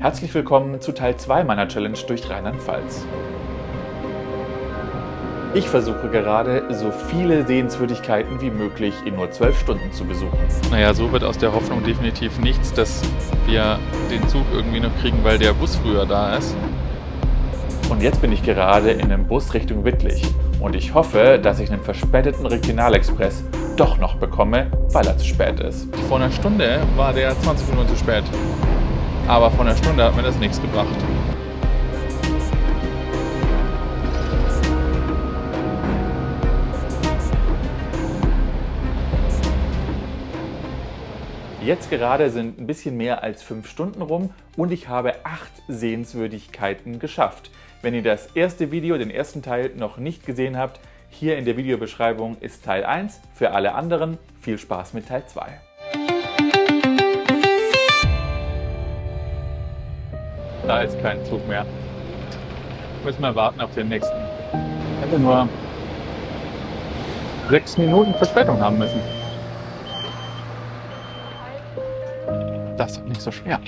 Herzlich willkommen zu Teil 2 meiner Challenge durch Rheinland-Pfalz. Ich versuche gerade, so viele Sehenswürdigkeiten wie möglich in nur 12 Stunden zu besuchen. Naja, so wird aus der Hoffnung definitiv nichts, dass wir den Zug irgendwie noch kriegen, weil der Bus früher da ist. Und jetzt bin ich gerade in einem Bus Richtung Wittlich. Und ich hoffe, dass ich einen verspäteten Regionalexpress doch noch bekomme, weil er zu spät ist. Vor einer Stunde war der 20 Minuten zu spät. Aber vor einer Stunde hat mir das nichts gebracht. Jetzt gerade sind ein bisschen mehr als 5 Stunden rum und ich habe 8 Sehenswürdigkeiten geschafft. Wenn ihr das erste Video, den ersten Teil, noch nicht gesehen habt, hier in der Videobeschreibung ist Teil 1. Für alle anderen viel Spaß mit Teil 2. Da ist kein Zug mehr. Müssen wir warten auf den nächsten. Hätte nur 6 Minuten Verspätung haben müssen. Das ist doch nicht so schwer.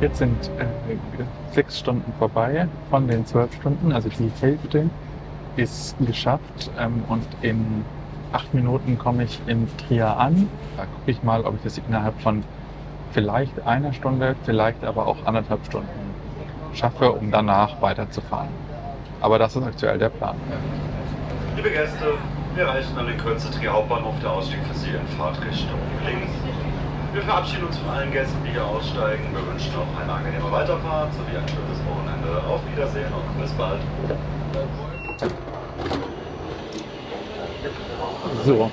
Jetzt sind 6 Stunden vorbei von den 12 Stunden, also die Hälfte ist geschafft und in 8 Minuten komme ich in Trier an. Da gucke ich mal, ob ich das innerhalb von vielleicht einer Stunde, vielleicht aber auch 1,5 Stunden schaffe, um danach weiterzufahren. Aber das ist aktuell der Plan. Liebe Gäste, wir erreichen an den Kürze Trier Hauptbahnhof, der Ausstieg für Sie in Fahrtrichtung links. Wir verabschieden uns von allen Gästen, die hier aussteigen. Wir wünschen noch eine angenehme Weiterfahrt sowie ein schönes Wochenende. Auf Wiedersehen und bis bald. So.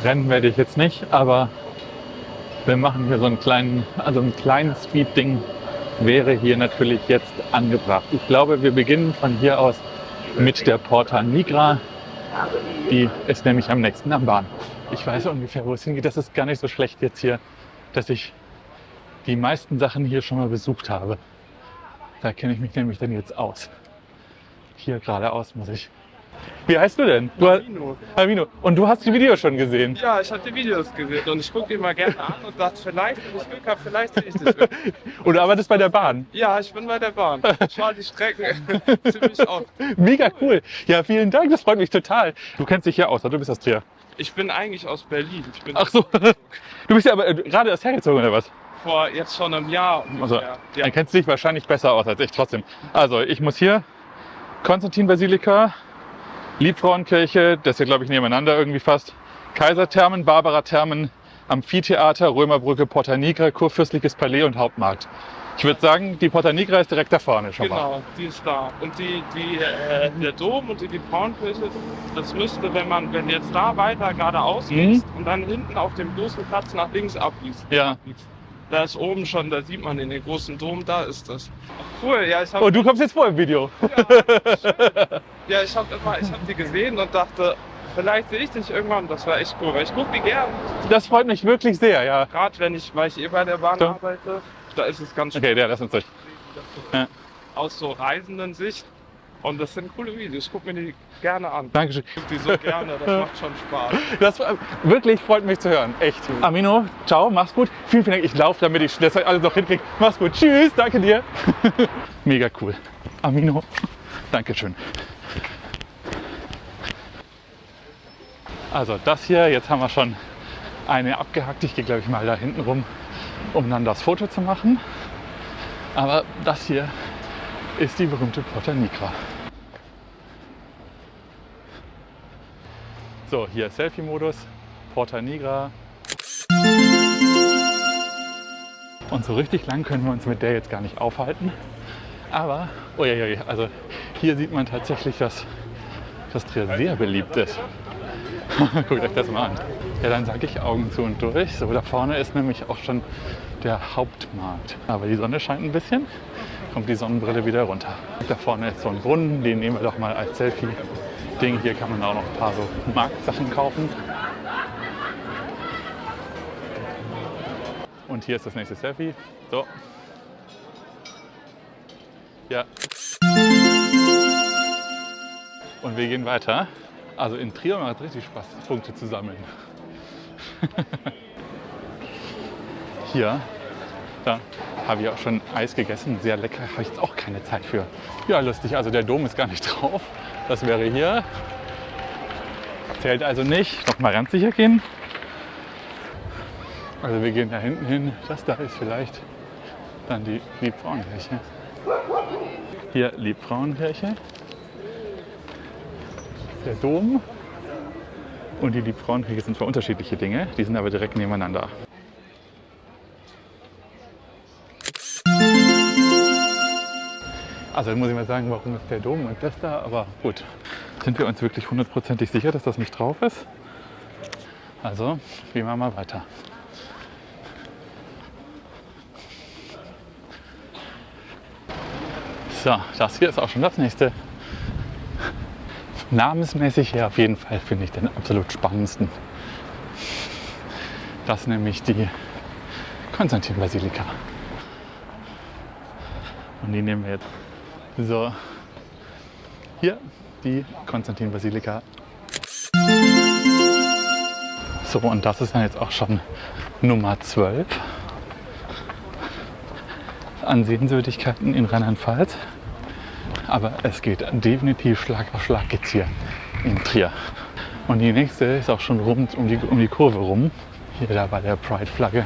Rennen werde ich jetzt nicht, aber wir machen hier so einen kleinen, ein kleines Speed-Ding wäre hier natürlich jetzt angebracht. Ich glaube, wir beginnen von hier aus mit der Porta Nigra. Die ist nämlich am nächsten am Bahnhof. Ich weiß ungefähr, wo es hingeht. Das ist gar nicht so schlecht jetzt hier, dass ich die meisten Sachen hier schon mal besucht habe. Da kenne ich mich nämlich dann jetzt aus. Hier geradeaus muss ich. Wie heißt du denn? Amino. Und du hast die Videos schon gesehen? Ja, ich habe die Videos gesehen und ich gucke die mal gerne an und dachte, vielleicht, wenn ich Glück habe, vielleicht sehe ich das irgendwie. Und du arbeitest bei der Bahn? Ja, ich bin bei der Bahn. Ich fahre die Strecken ziemlich oft. Mega cool. Ja, vielen Dank, das freut mich total. Du kennst dich hier aus, oder? Du bist aus Trier. Ich bin eigentlich aus Berlin. Ach so, du bist ja aber gerade erst hergezogen, oder was? Vor jetzt schon einem Jahr ungefähr. Also, Ja. dann kennst du dich wahrscheinlich besser aus als ich trotzdem. Also, ich muss hier Konstantin-Basilika, Liebfrauenkirche, das ist ja glaube ich nebeneinander irgendwie fast, Kaiserthermen, Barbara-Thermen, Amphitheater, Römerbrücke, Porta Nigra, Kurfürstliches Palais und Hauptmarkt. Ich würde sagen, die Porta Nigra ist direkt da vorne schon mal. Genau, die ist da. Und der Dom und die Frauenkirche, das müsste, wenn jetzt da weiter geradeaus gehst und dann hinten auf dem großen Platz nach links abbiegst. Ja. Da ist oben schon, da sieht man den großen Dom, da ist das. Cool, ja, ich habe. Oh, du kommst jetzt vor im Video. Ja, ich hab die gesehen und dachte, vielleicht sehe ich dich irgendwann. Das war echt cool, weil ich gucke die gern. Das freut mich wirklich sehr, ja. Gerade weil ich bei der Bahn So. arbeite, da ist es ganz Okay, ja, lass uns durch. Ja. aus so Reisenden-Sicht. Und das sind coole Videos, ich gucke mir die gerne an. Dankeschön. Ich gucke die so gerne, das macht schon Spaß. Das wirklich freut mich zu hören, echt. Amino, ciao, mach's gut. Vielen Dank, ich laufe, damit ich das alles noch hinkriege. Mach's gut, tschüss, danke dir. Mega cool. Amino, Dankeschön. Also das hier, jetzt haben wir schon eine abgehackt. Ich gehe, glaube ich, mal da hinten rum, um dann das Foto zu machen. Aber das hier ist die berühmte Porta Nigra. So, hier Selfie-Modus, Porta Nigra. Und so richtig lang können wir uns mit der jetzt gar nicht aufhalten. Aber, uiuiui, also hier sieht man tatsächlich, dass das Trier sehr beliebt ist. Guckt euch das mal an. Ja, dann sage ich Augen zu und durch. So, da vorne ist nämlich auch schon der Hauptmarkt. Aber die Sonne scheint ein bisschen, kommt die Sonnenbrille wieder runter. Da vorne ist so ein Brunnen, den nehmen wir doch mal als Selfie-Ding. Hier kann man auch noch ein paar so Marktsachen kaufen. Und hier ist das nächste Selfie. So. Ja. Und wir gehen weiter. Also in Trier macht es richtig Spaß, Punkte zu sammeln. Hier, da habe ich auch schon Eis gegessen, sehr lecker, habe ich jetzt auch keine Zeit für. Ja, lustig, also der Dom ist gar nicht drauf. Das wäre hier. Zählt also nicht. Noch mal ganz sicher gehen. Also wir gehen da hinten hin. Das da ist vielleicht dann die Liebfrauenkirche. Hier Liebfrauenkirche. Der Dom und die Liebfrauenkirche sind zwar unterschiedliche Dinge, die sind aber direkt nebeneinander. Also muss ich mal sagen, warum ist der Dom und das da, aber gut. Sind wir uns wirklich hundertprozentig sicher, dass das nicht drauf ist? Also gehen wir mal weiter. So, das hier ist auch schon das nächste. Namensmäßig her auf jeden Fall finde ich den absolut spannendsten. Das ist nämlich die Konstantin-Basilika. Und die nehmen wir jetzt. So, hier die Konstantin-Basilika. So, und das ist dann jetzt auch schon Nummer 12 an Sehenswürdigkeiten in Rheinland-Pfalz. Aber es geht definitiv Schlag auf Schlag geht's hier in Trier. Und die nächste ist auch schon rund um die Kurve rum. Hier da bei der Pride-Flagge.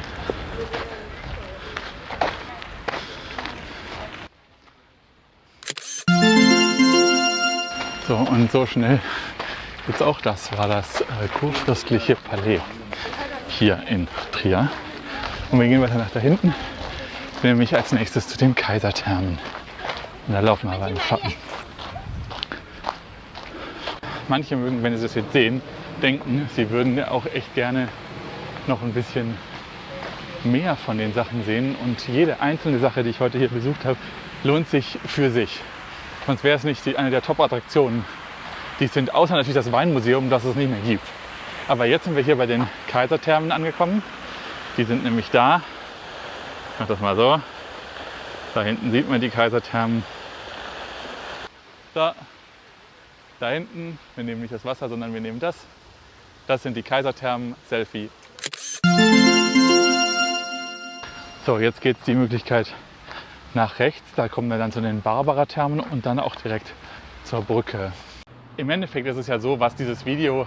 So, und so schnell jetzt auch das war das kurfürstliche Palais hier in Trier. Und wir gehen weiter nach da hinten, nämlich als nächstes zu den Kaiserthermen. Und da laufen wir aber in den Schatten. Manche mögen, wenn sie das jetzt sehen, denken, sie würden auch echt gerne noch ein bisschen mehr von den Sachen sehen. Und jede einzelne Sache, die ich heute hier besucht habe, lohnt sich für sich. Sonst wäre es nicht eine der Top-Attraktionen, die es sind, außer natürlich das Weinmuseum, das es nicht mehr gibt. Aber jetzt sind wir hier bei den Kaiserthermen angekommen. Die sind nämlich da. Ich mache das mal so. Da hinten sieht man die Kaiserthermen. Da hinten, wir nehmen nicht das Wasser, sondern wir nehmen das. Das sind die Kaiserthermen, Selfie. So, jetzt geht es die Möglichkeit nach rechts. Da kommen wir dann zu den Barbara-Thermen und dann auch direkt zur Brücke. Im Endeffekt ist es ja so, was dieses Video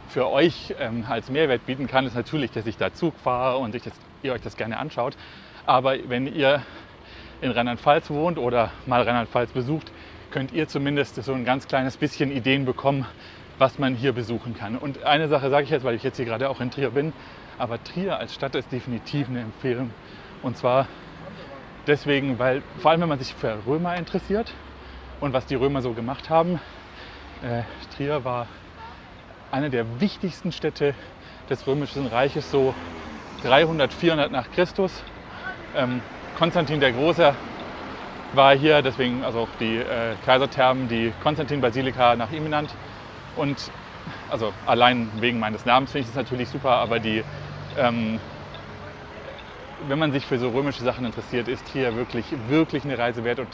für euch als Mehrwert bieten kann, ist natürlich, dass ich da Zug fahre und ihr euch das gerne anschaut. Aber wenn ihr in Rheinland-Pfalz wohnt oder mal Rheinland-Pfalz besucht, könnt ihr zumindest so ein ganz kleines bisschen Ideen bekommen, was man hier besuchen kann. Und eine Sache sage ich jetzt, weil ich jetzt hier gerade auch in Trier bin, aber Trier als Stadt ist definitiv eine Empfehlung. Und zwar deswegen, weil vor allem wenn man sich für Römer interessiert und was die Römer so gemacht haben, Trier war eine der wichtigsten Städte des Römischen Reiches, so 300, 400 nach Christus. Konstantin der Große war hier, deswegen also auch die Kaiserthermen, die Konstantin-Basilika nach ihm benannt. Und also allein wegen meines Namens finde ich das natürlich super, aber wenn man sich für so römische Sachen interessiert, ist Trier wirklich eine Reise wert. Und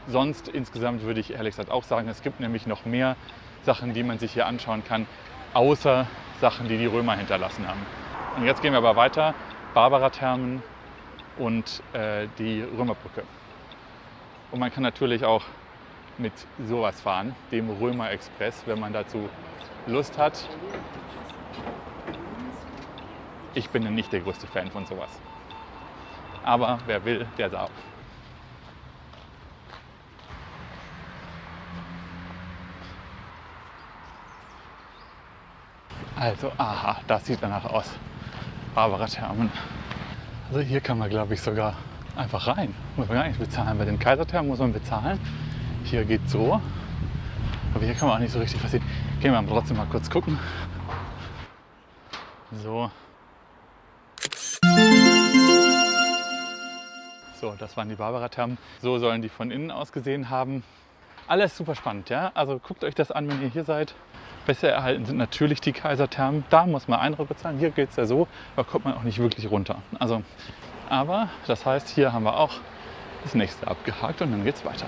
sonst insgesamt würde ich ehrlich gesagt auch sagen, es gibt nämlich noch mehr Sachen, die man sich hier anschauen kann, außer Sachen, die die Römer hinterlassen haben. Und jetzt gehen wir aber weiter, Barbara-Thermen und die Römerbrücke. Und man kann natürlich auch mit sowas fahren, dem Römer-Express, wenn man dazu Lust hat. Ich bin nicht der größte Fan von sowas. Aber wer will, der darf. Also, aha, das sieht danach aus. Barbara-Thermen. Also hier kann man, glaube ich, sogar einfach rein. Muss man gar nicht bezahlen. Bei den Kaiserthermen muss man bezahlen. Hier geht so. Aber hier kann man auch nicht so richtig was sehen. Gehen wir trotzdem mal kurz gucken. So. So, das waren die Barbara-Thermen. So sollen die von innen aus gesehen haben. Alles super spannend, ja? Also guckt euch das an, wenn ihr hier seid. Besser erhalten sind natürlich die Kaiserthermen. Da muss man Eintritt bezahlen. Hier geht es ja so, da kommt man auch nicht wirklich runter. Also, aber das heißt, hier haben wir auch das nächste abgehakt und dann geht es weiter.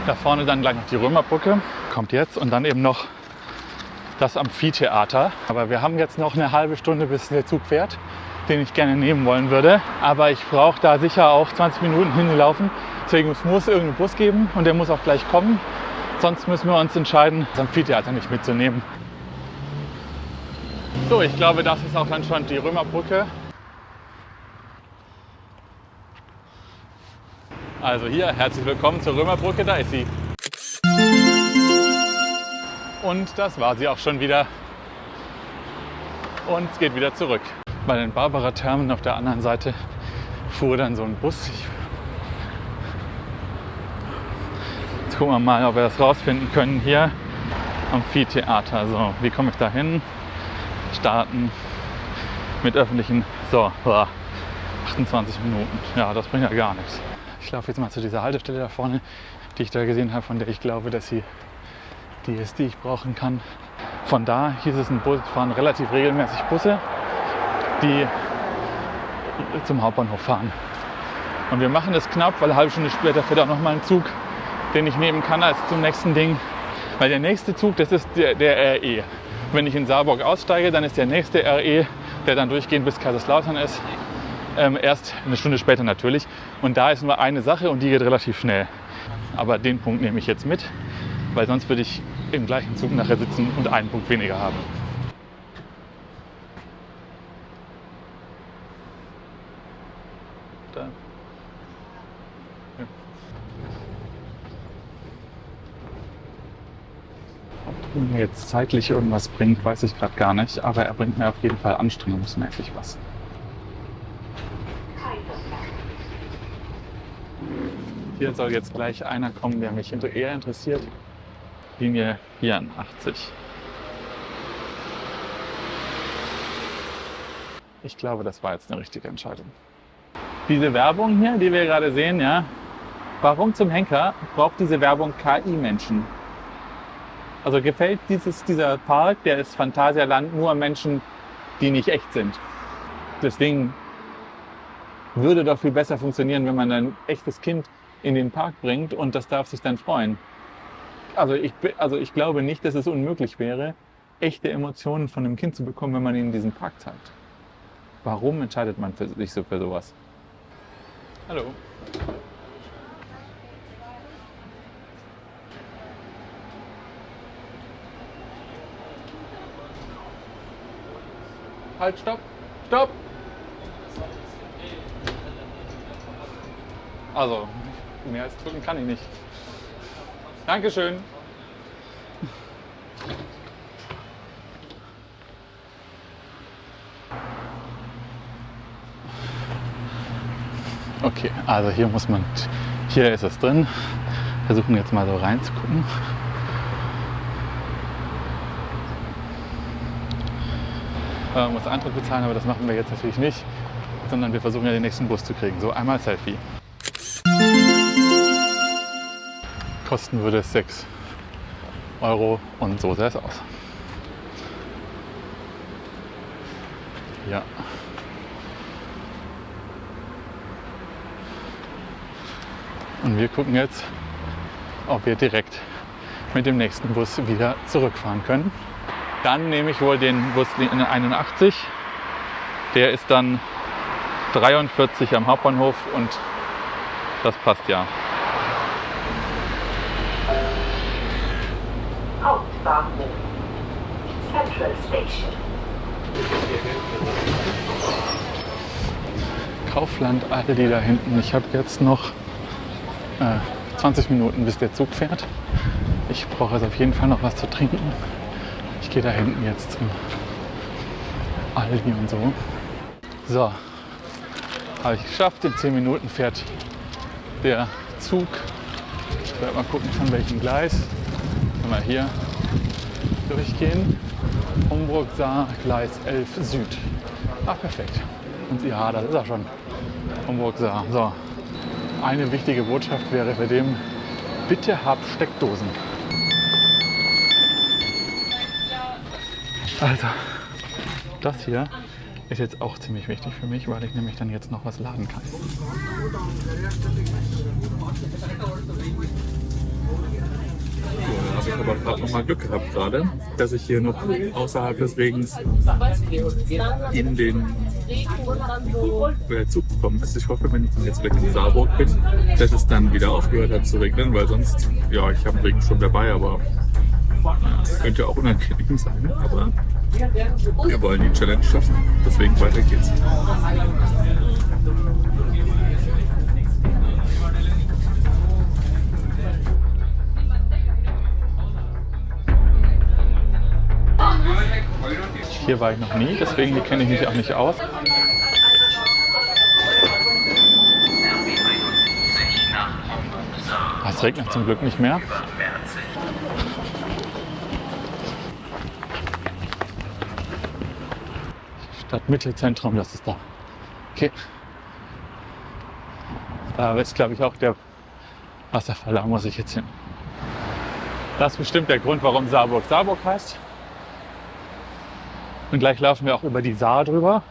Da vorne dann gleich noch die Römerbrücke, kommt jetzt, und dann eben noch das Amphitheater. Aber wir haben jetzt noch eine halbe Stunde, bis der Zug fährt, den ich gerne nehmen wollen würde. Aber ich brauche da sicher auch 20 Minuten hingelaufen. Deswegen muss irgendeinen Bus geben und der muss auch gleich kommen. Sonst müssen wir uns entscheiden, das Amphitheater nicht mitzunehmen. So, ich glaube, das ist auch dann schon die Römerbrücke. Also hier, herzlich willkommen zur Römerbrücke, da ist sie. Und das war sie auch schon wieder. Und es geht wieder zurück. Bei den Barbara-Thermen auf der anderen Seite fuhr dann so ein Bus. Jetzt gucken wir mal, ob wir das rausfinden können. Hier Amphitheater. So, wie komme ich da hin? Starten mit öffentlichen. So, 28 Minuten. Ja, das bringt ja gar nichts. Ich laufe jetzt mal zu dieser Haltestelle da vorne, die ich da gesehen habe, von der ich glaube, dass sie die ist, die ich brauchen kann. Von da hieß es, fahren relativ regelmäßig Busse, die zum Hauptbahnhof fahren. Und wir machen es knapp, weil eine halbe Stunde später fährt auch noch mal ein Zug, den ich nehmen kann als zum nächsten Ding. Weil der nächste Zug, das ist der RE. Wenn ich in Saarburg aussteige, dann ist der nächste RE, der dann durchgehend bis Kaiserslautern ist, erst eine Stunde später natürlich. Und da ist nur eine Sache und die geht relativ schnell. Aber den Punkt nehme ich jetzt mit, weil sonst würde ich im gleichen Zug nachher sitzen und einen Punkt weniger haben. Da. Ja. Ob mir jetzt zeitlich irgendwas bringt, weiß ich gerade gar nicht, aber er bringt mir auf jeden Fall anstrengungsmäßig was. Hier soll jetzt gleich einer kommen, der mich eher interessiert. Linie 84. Ich glaube, das war jetzt eine richtige Entscheidung. Diese Werbung hier, die wir gerade sehen, ja, warum zum Henker braucht diese Werbung KI-Menschen? Also gefällt dieser Park, der ist Phantasialand, nur Menschen, die nicht echt sind. Deswegen würde doch viel besser funktionieren, wenn man ein echtes Kind in den Park bringt und das darf sich dann freuen. Also ich glaube nicht, dass es unmöglich wäre, echte Emotionen von einem Kind zu bekommen, wenn man ihnen diesen Park zeigt. Warum entscheidet man sich so für sowas? Hallo. Halt, stopp! Stopp! Also, mehr als drücken kann ich nicht. Dankeschön. Okay, also hier ist es drin. Wir versuchen jetzt mal so reinzugucken. Man muss Eintritt bezahlen, aber das machen wir jetzt natürlich nicht, sondern wir versuchen ja den nächsten Bus zu kriegen. So, einmal Selfie. Kosten würde es 6 € und so sah es aus. Ja. Und wir gucken jetzt, ob wir direkt mit dem nächsten Bus wieder zurückfahren können. Dann nehme ich wohl den Bus 81. Der ist dann 43 am Hauptbahnhof und das passt ja. Hauptbahnhof, Central Station. Kaufland, Aldi da hinten. Ich habe jetzt noch 20 Minuten, bis der Zug fährt. Ich brauche also auf jeden Fall noch was zu trinken. Ich gehe da hinten jetzt zum Aldi und so. So, Habe ich geschafft. In 10 Minuten fährt der Zug. Ich werde mal gucken, von welchem Gleis. Wenn wir hier durchgehen. Homburg-Saar, Gleis 11 Süd. Ach, perfekt. Und ja, das ist er schon. Homburg-Saar. So. Eine wichtige Botschaft wäre bei dem: bitte hab Steckdosen. Also, das hier ist jetzt auch ziemlich wichtig für mich, weil ich nämlich dann jetzt noch was laden kann. Da habe ich aber gerade noch mal Glück gehabt gerade, dass ich hier noch außerhalb des Regens in den Zug gekommen ist. Ich hoffe, wenn ich dann jetzt weg in Saarburg bin, dass es dann wieder aufgehört hat zu regnen, weil sonst, ja, ich habe den Regen schon dabei, aber es könnte auch unangenehm sein. Aber wir wollen die Challenge schaffen, deswegen weiter geht's. Hier war ich noch nie, deswegen hier kenne ich mich auch nicht aus. Es regnet zum Glück nicht mehr. Stadtmittelzentrum, das ist da. Okay. Da ist, glaube ich, auch der Wasserfall, da muss ich jetzt hin. Das ist bestimmt der Grund, warum Saarburg Saarburg heißt. Und gleich laufen wir auch über die Saar drüber.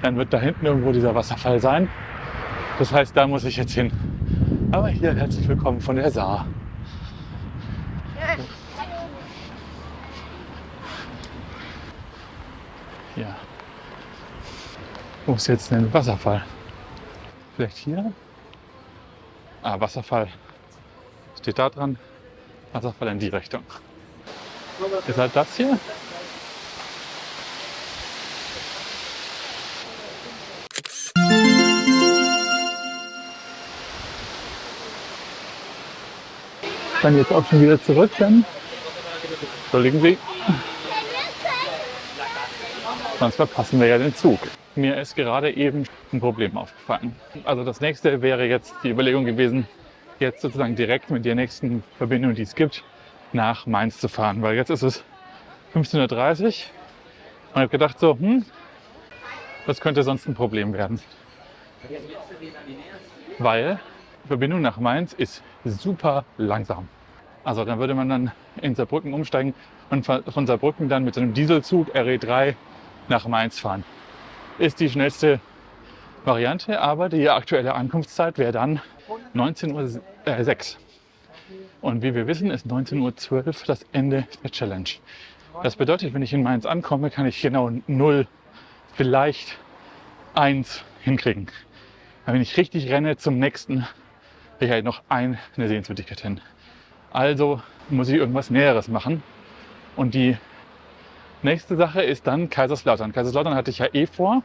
Dann wird da hinten irgendwo dieser Wasserfall sein. Das heißt, da muss ich jetzt hin. Aber hier herzlich willkommen von der Saar. Ja. Wo ist jetzt denn Wasserfall? Vielleicht hier? Ah, Wasserfall. Steht da dran. Wasserfall in die Richtung. Ist halt das hier? Dann jetzt auch schon wieder zurück, dann. Entschuldigen Sie. Sonst verpassen wir ja den Zug. Mir ist gerade eben ein Problem aufgefallen. Also das nächste wäre jetzt die Überlegung gewesen, jetzt sozusagen direkt mit der nächsten Verbindung, die es gibt, nach Mainz zu fahren. Weil jetzt ist es 15:30 Uhr und ich habe gedacht so, das könnte sonst ein Problem werden. Weil die Verbindung nach Mainz ist super langsam. Also dann würde man dann in Saarbrücken umsteigen und von Saarbrücken dann mit so einem Dieselzug RE3 nach Mainz fahren. Ist die schnellste Variante, aber die aktuelle Ankunftszeit wäre dann 19:06 Uhr. Und wie wir wissen, ist 19:12 Uhr das Ende der Challenge. Das bedeutet, wenn ich in Mainz ankomme, kann ich genau 0, vielleicht 1 hinkriegen. Aber wenn ich richtig renne zum nächsten, will ich halt noch eine Sehenswürdigkeit hin. Also muss ich irgendwas Näheres machen. Und die nächste Sache ist dann Kaiserslautern. Kaiserslautern hatte ich ja eh vor.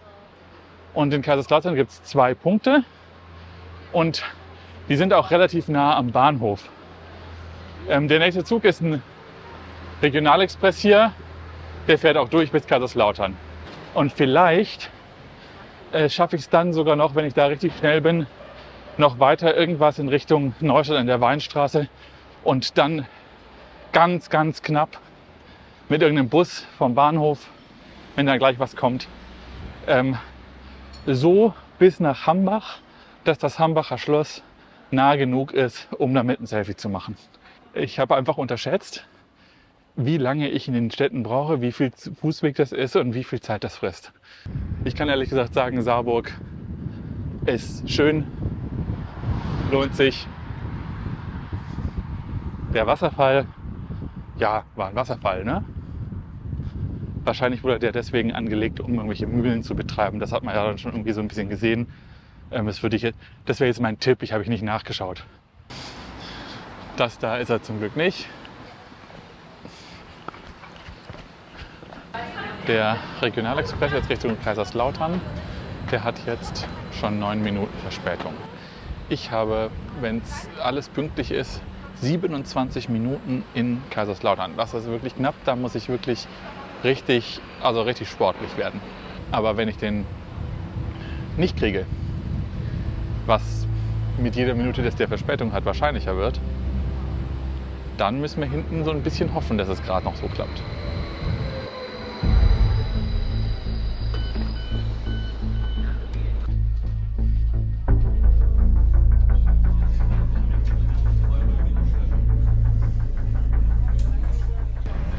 Und in Kaiserslautern gibt es 2 Punkte. Und die sind auch relativ nah am Bahnhof. Der nächste Zug ist ein Regionalexpress hier. Der fährt auch durch bis Kaiserslautern. Und vielleicht schaffe ich es dann sogar noch, wenn ich da richtig schnell bin, noch weiter irgendwas in Richtung Neustadt an der Weinstraße und dann ganz, ganz knapp mit irgendeinem Bus vom Bahnhof, wenn da gleich was kommt, so bis nach Hambach, dass das Hambacher Schloss nah genug ist, um damit ein Selfie zu machen. Ich habe einfach unterschätzt, wie lange ich in den Städten brauche, wie viel Fußweg das ist und wie viel Zeit das frisst. Ich kann ehrlich gesagt sagen, Saarburg ist schön, lohnt sich. Der Wasserfall, ja, war ein Wasserfall, ne? Wahrscheinlich wurde der deswegen angelegt, um irgendwelche Mühlen zu betreiben. Das hat man ja dann schon irgendwie so ein bisschen gesehen. Das wäre jetzt mein Tipp, habe ich nicht nachgeschaut. Das da ist er zum Glück nicht. Der Regionalexpress jetzt Richtung Kaiserslautern, der hat jetzt schon 9 Minuten Verspätung. Ich habe, wenn es alles pünktlich ist, 27 Minuten in Kaiserslautern. Das ist wirklich knapp, da muss ich wirklich richtig sportlich werden. Aber wenn ich den nicht kriege, was mit jeder Minute, dass der Verspätung hat, wahrscheinlicher wird, dann müssen wir hinten so ein bisschen hoffen, dass es gerade noch so klappt.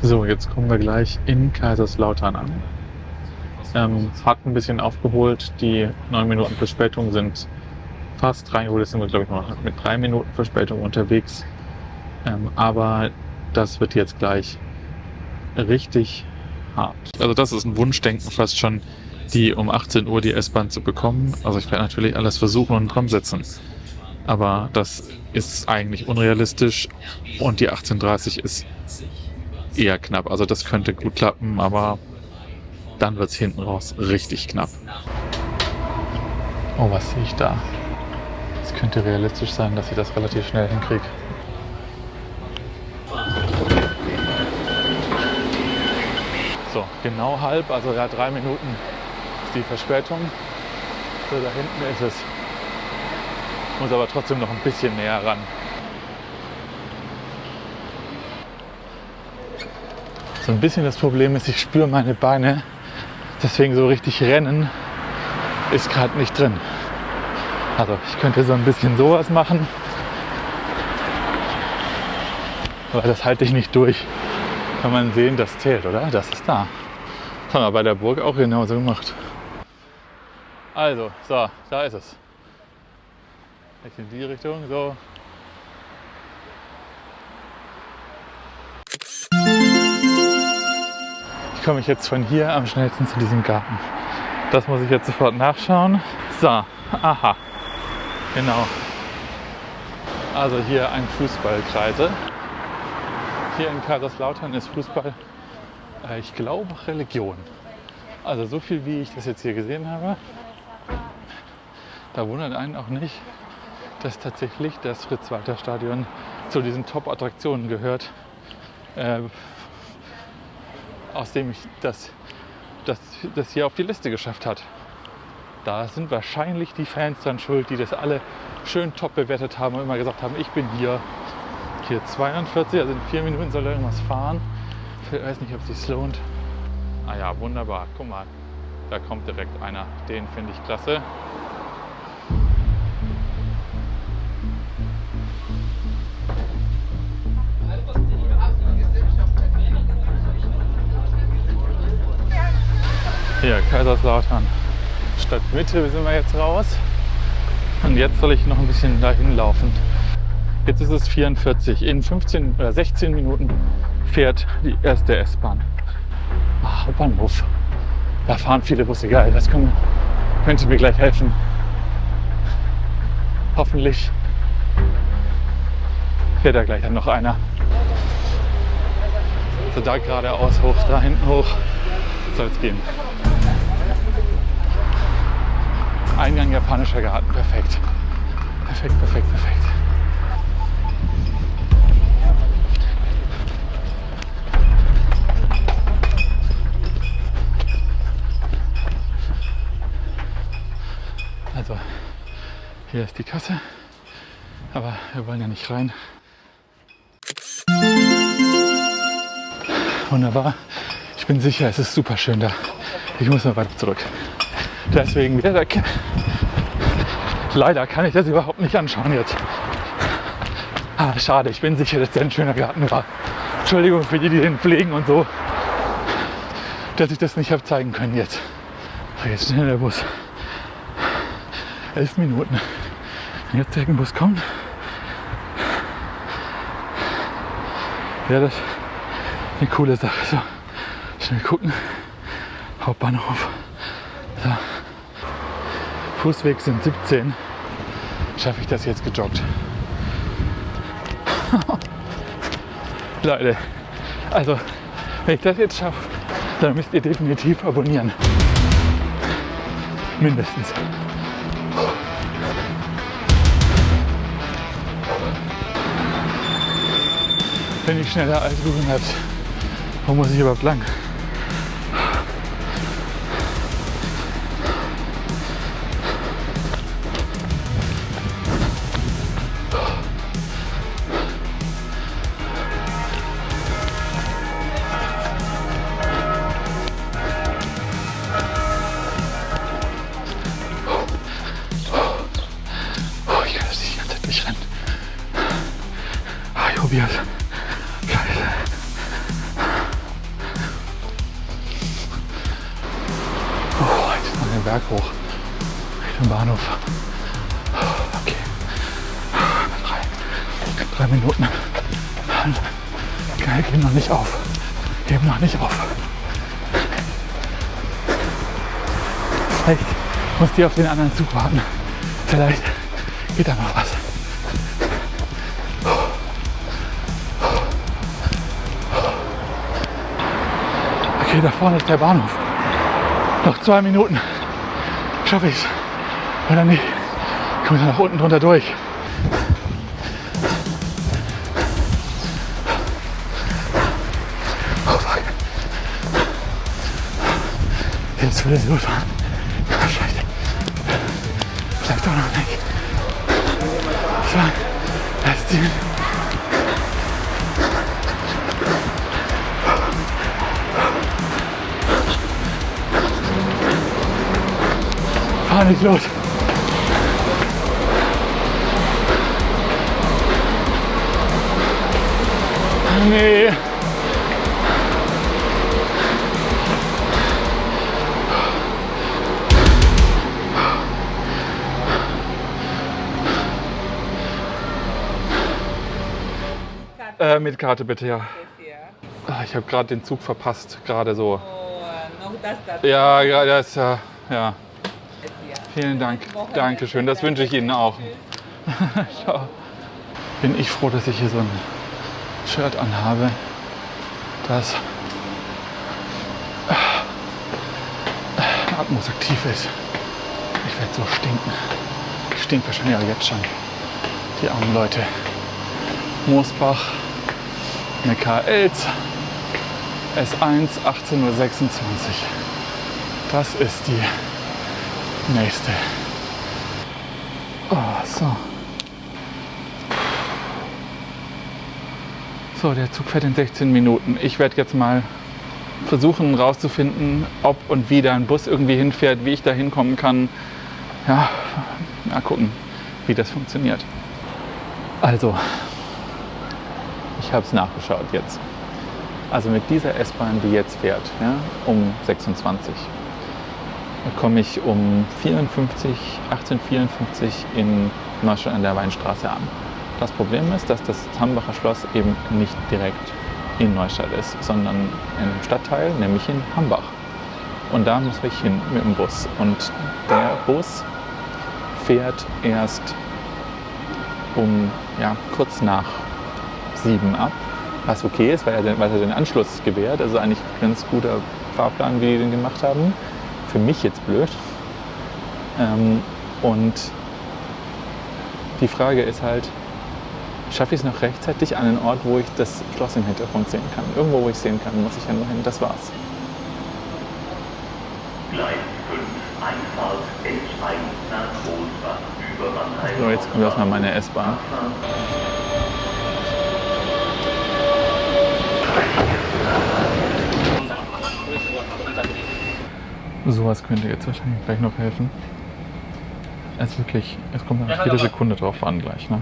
So, jetzt kommen wir gleich in Kaiserslautern an. Hat ein bisschen aufgeholt. Die 9 Minuten Verspätung sind fast reingeholt. Jetzt sind wir, glaube ich, noch mit 3 Minuten Verspätung unterwegs. Aber das wird jetzt gleich richtig hart. Also das ist ein Wunschdenken fast schon, die um 18 Uhr die S-Bahn zu bekommen. Also ich werde natürlich alles versuchen und dran setzen. Aber das ist eigentlich unrealistisch und die 18:30 ist eher knapp. Also das könnte gut klappen, aber dann wird es hinten raus richtig knapp. Oh, was sehe ich da? Es könnte realistisch sein, dass ich das relativ schnell hinkriege. So, genau halb, also ja, 3 Minuten ist die Verspätung. So, da hinten ist es. Muss aber trotzdem noch ein bisschen näher ran. So ein bisschen das Problem ist, ich spüre meine Beine, deswegen so richtig rennen ist gerade nicht drin. Also ich könnte so ein bisschen sowas machen, aber das halte ich nicht durch. Kann man sehen, das zählt, oder? Das ist da. Das haben wir bei der Burg auch genauso gemacht. Also, so, da ist es. Vielleicht in die Richtung, so. Ich komme jetzt von hier am schnellsten zu diesem Garten. Das muss ich jetzt sofort nachschauen. So, aha, genau. Also hier ein Fußballkreise. Hier in Kaiserslautern ist Fußball, ich glaube, Religion. Also so viel, wie ich das jetzt hier gesehen habe. Da wundert einen auch nicht, dass tatsächlich das Fritz-Walter-Stadion zu diesen Top-Attraktionen gehört. Aus dem ich das hier auf die Liste geschafft hat. Da sind wahrscheinlich die Fans dann schuld, die das alle schön top bewertet haben und immer gesagt haben, ich bin hier 42, also in 4 Minuten soll er irgendwas fahren. Ich weiß nicht, ob es sich lohnt. Ah ja, wunderbar. Guck mal, da kommt direkt einer. Den finde ich klasse. Hier, Kaiserslautern, Stadtmitte sind wir jetzt raus. Und jetzt soll ich noch ein bisschen dahin laufen. Jetzt ist es 44. In 15 oder 16 Minuten fährt die erste S-Bahn. Hauptbahnhof. Da fahren viele Busse. Geil, das könnte mir gleich helfen. Hoffentlich fährt da gleich dann noch einer. Also da geradeaus hoch, da hinten hoch soll es gehen. Eingang japanischer Garten, perfekt. Perfekt, perfekt, perfekt. Also, hier ist die Kasse, aber wir wollen ja nicht rein. Wunderbar. Ich bin sicher, es ist super schön da. Ich muss noch weiter zurück. Deswegen, leider kann ich das überhaupt nicht anschauen jetzt. Schade, ich bin sicher, dass der ein schöner Garten war. Entschuldigung für die, die den pflegen und so, dass ich das nicht habe zeigen können jetzt. So, jetzt schnell der Bus. 11 Minuten. Wenn jetzt der Bus kommt, wäre das eine coole Sache. So, schnell gucken. Hauptbahnhof. So. Fußweg sind 17. Schaffe ich das jetzt gejoggt? Leute, also wenn ich das jetzt schaffe, dann müsst ihr definitiv abonnieren. Mindestens. Bin ich schneller als Google Maps. Wo muss ich überhaupt lang? probiert. Scheiße. Oh, jetzt noch den Berg hoch. Richtung Bahnhof. Okay. 3 Minuten. Geil, geben noch nicht auf. Geben noch nicht auf. Vielleicht muss die auf den anderen Zug warten. Vielleicht geht da noch was. Okay, da vorne ist der Bahnhof. Noch 2 Minuten. Schaffe ich's. Oder nicht? Komme ich nach unten drunter durch. Oh fuck. Jetzt will es losfahren. Scheiße. Vielleicht doch noch nicht. 2, erst 7. Fahr nicht los. Nee. Mit Karte bitte, ja. Ich habe gerade den Zug verpasst, gerade so. Ja, ja, das ja. Vielen Dank. Dankeschön, das wünsche ich Ihnen auch. Ciao. Bin ich froh, dass ich hier so ein Shirt anhabe, das atmosaktiv ist. Ich werde so stinken. Ich stink wahrscheinlich auch jetzt schon. Die armen Leute. Moosbach, Neckar-Elz, S1, 18:26 Uhr. Das ist die nächste. Oh, so. So, der Zug fährt in 16 Minuten. Ich werde jetzt mal versuchen rauszufinden, ob und wie da ein Bus irgendwie hinfährt, wie ich da hinkommen kann. Ja, mal gucken, wie das funktioniert. Also, ich habe es nachgeschaut jetzt. Also mit dieser S-Bahn, die jetzt fährt, ja, um 26, da komme ich um 18:54 in Neustadt an der Weinstraße an. Das Problem ist, dass das Hambacher Schloss eben nicht direkt in Neustadt ist, sondern in einem Stadtteil, nämlich in Hambach. Und da muss ich hin mit dem Bus. Und der Bus fährt erst um kurz nach 7 ab, was okay ist, weil er den Anschluss gewährt. Also eigentlich ein ganz guter Fahrplan, wie die den gemacht haben. Für mich jetzt blöd. Und die Frage ist halt, schaffe ich es noch rechtzeitig an den Ort, wo ich das Schloss im Hintergrund sehen kann? Irgendwo, wo ich sehen kann, muss ich ja nur hin. Das war's. Gleis 5, Einfahrt S1 nach Rosbach über Mannheim. So, jetzt kommt erstmal meine S-Bahn. Sowas könnte jetzt wahrscheinlich gleich noch helfen. Es kommt auf jede Sekunde drauf an gleich. Ne?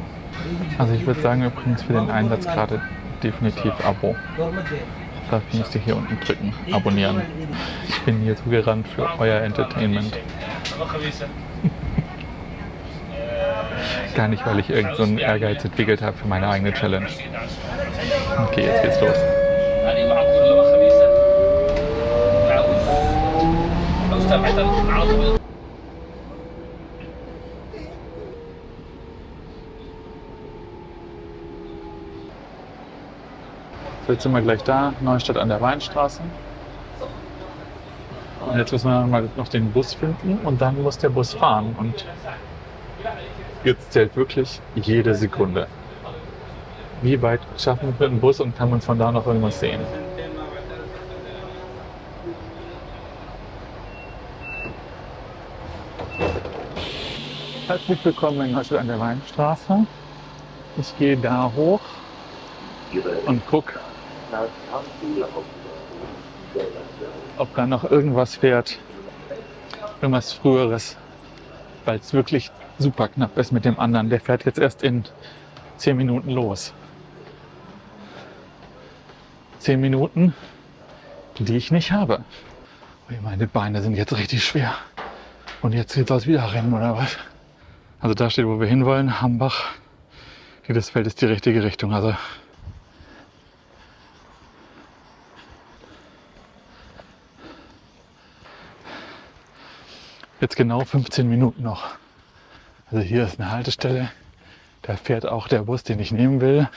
Also ich würde sagen übrigens für den Einsatz gerade definitiv Abo. Dafür müsst ihr hier unten drücken, abonnieren. Ich bin hier zugerannt für euer Entertainment. Gar nicht, weil ich irgend so einen Ehrgeiz entwickelt habe für meine eigene Challenge. Okay, jetzt geht's los. So, jetzt sind wir gleich da, Neustadt an der Weinstraße. Und jetzt müssen wir mal noch den Bus finden und dann muss der Bus fahren. Und jetzt zählt wirklich jede Sekunde. Wie weit schaffen wir mit dem Bus und kann man von da noch irgendwas sehen? Herzlich willkommen in Neustadt an der Weinstraße. Ich gehe da hoch und gucke, ob da noch irgendwas fährt, irgendwas Früheres, weil es wirklich super knapp ist mit dem anderen. Der fährt jetzt erst in 10 Minuten los. 10 Minuten, die ich nicht habe. Ui, meine Beine sind jetzt richtig schwer. Und jetzt geht's aus wieder rennen, oder was? Also da steht, wo wir hinwollen, Hambach. Das Feld ist die richtige Richtung. Also jetzt genau 15 Minuten noch. Also hier ist eine Haltestelle. Da fährt auch der Bus, den ich nehmen will.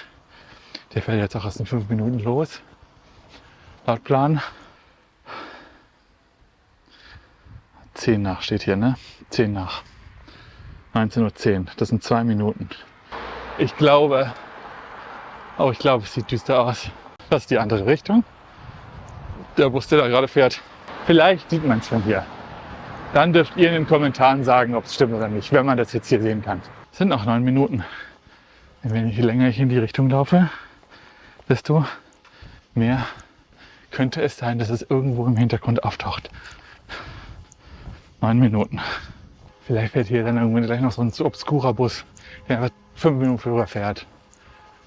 Der fährt jetzt auch erst in 5 Minuten los. Laut Plan. 10 nach steht hier, ne? 10 nach. 19:10 Uhr. Das sind 2 Minuten. Ich glaube, es sieht düster aus. Das ist die andere Richtung. Der Bus, der da gerade fährt. Vielleicht sieht man es von hier. Dann dürft ihr in den Kommentaren sagen, ob es stimmt oder nicht, wenn man das jetzt hier sehen kann. Es sind noch 9 Minuten. Wenn je länger ich in die Richtung laufe, desto mehr könnte es sein, dass es irgendwo im Hintergrund auftaucht. 9 Minuten. Vielleicht fährt hier dann irgendwann gleich noch so ein obskurer Bus, der 5 Minuten früher fährt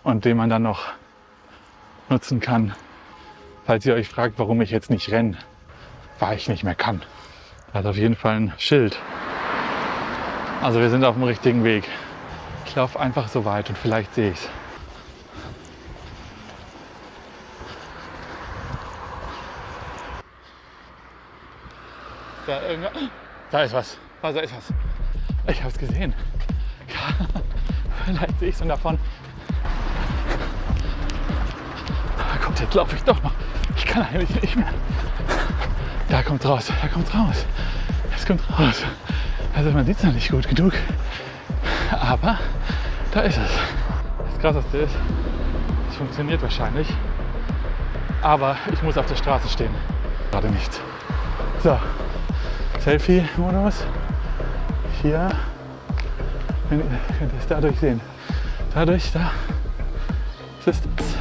und den man dann noch nutzen kann, falls ihr euch fragt, warum ich jetzt nicht renne, weil ich nicht mehr kann. Da ist auf jeden Fall ein Schild. Also wir sind auf dem richtigen Weg. Ich laufe einfach so weit und vielleicht sehe ich es. Da ist was. Da ist was. Ich habe es gesehen. Vielleicht sehe ich es dann davon. Kommt, jetzt laufe ich doch noch. Ich kann eigentlich nicht mehr. Da kommt raus. Da kommt raus. Es kommt raus. Also man sieht es noch nicht gut genug. Aber da ist es. Das Krasseste ist, es funktioniert wahrscheinlich. Aber ich muss auf der Straße stehen. Gerade nicht. So. Selfie-Modus. Hier. Könnt ihr es dadurch sehen. Dadurch, da. Das ist es.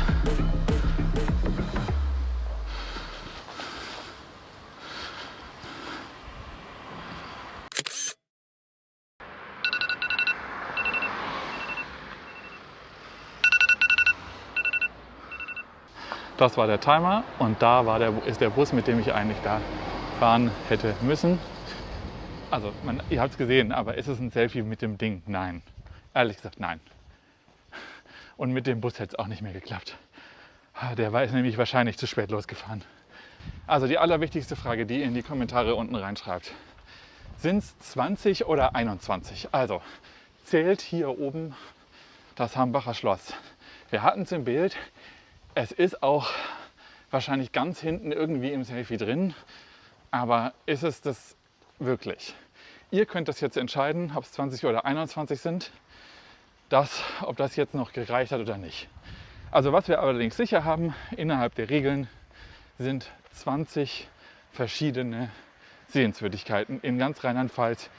Das war der Timer und da ist der Bus, mit dem ich eigentlich da fahren hätte müssen. Also, ihr habt es gesehen, aber ist es ein Selfie mit dem Ding? Nein. Ehrlich gesagt, nein. Und mit dem Bus hätte es auch nicht mehr geklappt. Der ist nämlich wahrscheinlich zu spät losgefahren. Also die allerwichtigste Frage, die ihr in die Kommentare unten reinschreibt. Sind es 20 oder 21? Also, zählt hier oben das Hambacher Schloss. Wir hatten es im Bild. Es ist auch wahrscheinlich ganz hinten irgendwie im Selfie drin. Aber ist es das wirklich? Ihr könnt das jetzt entscheiden, ob es 20 oder 21 sind, ob das jetzt noch gereicht hat oder nicht. Also was wir allerdings sicher haben, innerhalb der Regeln sind 20 verschiedene Sehenswürdigkeiten in ganz Rheinland-Pfalz,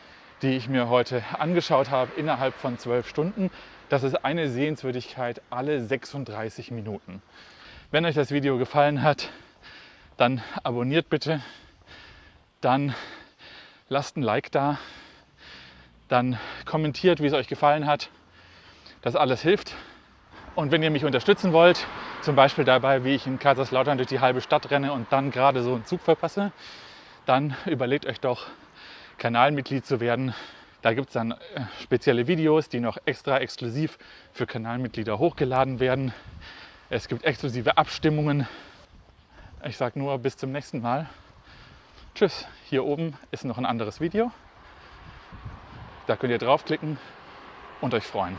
die ich mir heute angeschaut habe, innerhalb von 12 Stunden. Das ist eine Sehenswürdigkeit alle 36 Minuten. Wenn euch das Video gefallen hat, dann abonniert bitte. Dann lasst ein Like da, dann kommentiert, wie es euch gefallen hat. Das alles hilft. Und wenn ihr mich unterstützen wollt, zum Beispiel dabei, wie ich in Kaiserslautern durch die halbe Stadt renne und dann gerade so einen Zug verpasse, dann überlegt euch doch, Kanalmitglied zu werden. Da gibt es dann spezielle Videos, die noch extra exklusiv für Kanalmitglieder hochgeladen werden. Es gibt exklusive Abstimmungen. Ich sage nur, bis zum nächsten Mal. Tschüss, hier oben ist noch ein anderes Video. Da könnt ihr draufklicken und euch freuen.